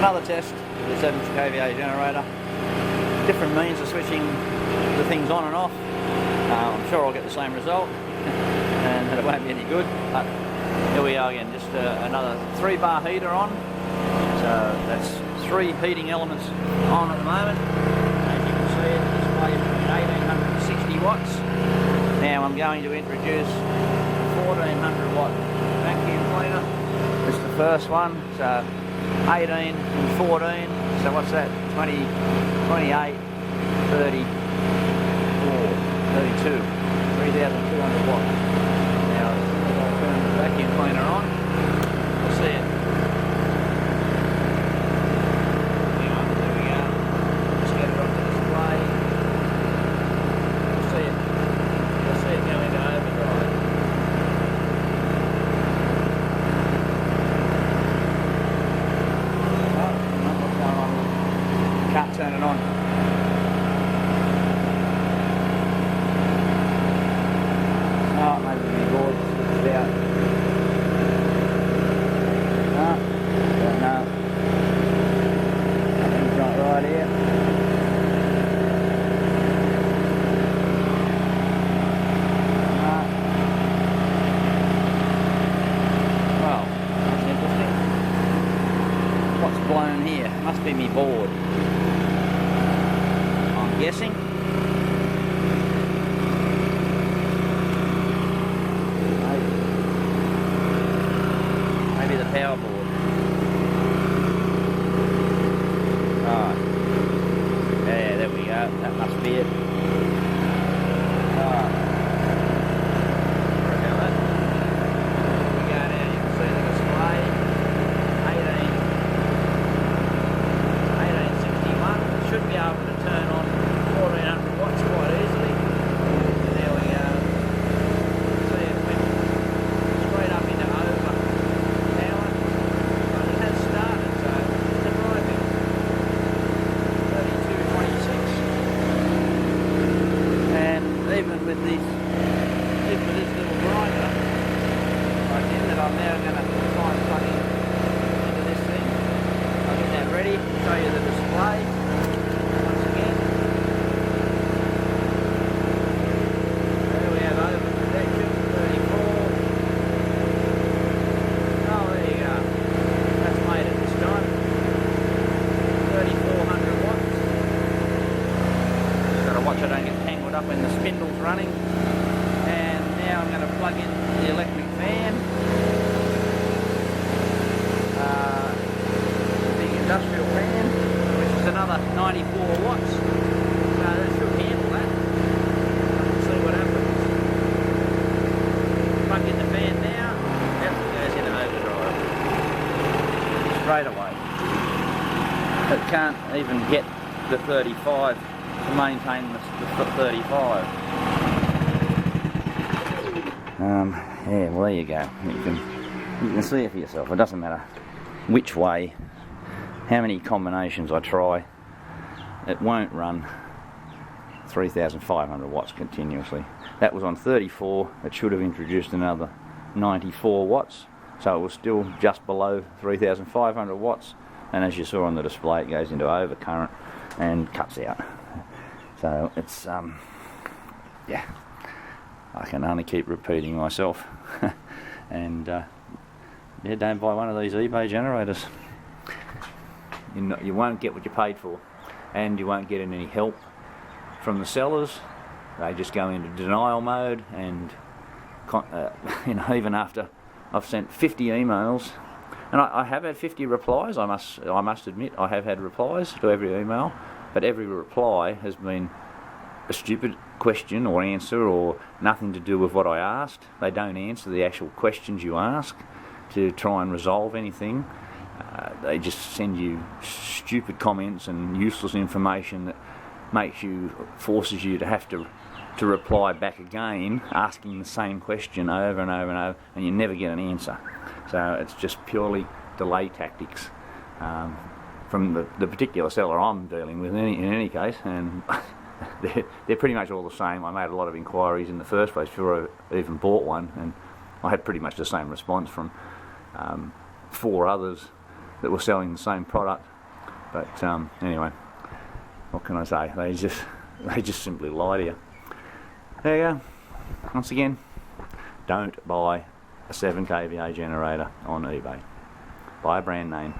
Another test with the 7 kVA generator. Different means of switching the things on and off. I'm sure I'll get the same result and that it won't be any good, but here we are again, just another 3-bar heater on. So that's 3 heating elements on at the moment. As you can see, it displays 1860 watts. Now I'm going to introduce 1400 watt vacuum cleaner. It's the first one, so 18 and 14, so what's that? 20, 28, 30, 32, 3,200 watts. Now, as I turn the vacuum cleaner on, you'll see it. Hang on, there we go. Just get it onto display. You'll see it. You'll see it go into overdrive. Oh, what's going on? Can't turn it on. Blown here. Must be me board, I'm guessing. Maybe the power board. Right. Yeah, there we go. That must be it. Right. Should be able to turn on 1400 watts quite easily. There we go. See it went straight up into over power. But it has started, so it's arriving. 32.26. And even with this little grinder right in that I'm now going to try and plug into this thing. I'll get that ready, show you the display. Watch I don't get tangled up when the spindle's running. And now I'm going to plug in the electric fan, the big industrial fan, which is another 94 watts. So that should handle that. We'll see what happens. Plug in the fan now, yep, it goes into overdrive straight away. It can't even get the 35 to maintain the 35. Yeah, well there you go. You can see it for yourself. It doesn't matter which way, how many combinations I try, it won't run 3,500 watts continuously. That was on 34. It should have introduced another 94 watts, so it was still just below 3,500 watts. And as you saw on the display, it goes into overcurrent and cuts out. So it's yeah, I can only keep repeating myself. And yeah, don't buy one of these eBay generators. You won't get what you paid for, and you won't get any help from the sellers. They just go into denial mode, and you know, even after I've sent 50 emails, and I have had 50 replies. I must admit I have had replies to every email. But every reply has been a stupid question or answer, or nothing to do with what I asked. They don't answer the actual questions you ask to try and resolve anything. They just send you stupid comments and useless information that forces you to have to reply back again, asking the same question over and over and over, and you never get an answer. So it's just purely delay tactics. From the particular seller I'm dealing with in any case, and they're pretty much all the same. I made a lot of inquiries in the first place before I even bought one, and I had pretty much the same response from 4 others that were selling the same product. But anyway, what can I say? They just simply lie to you. There you go. Once again, don't buy a 7 kVA generator on eBay. Buy a brand name.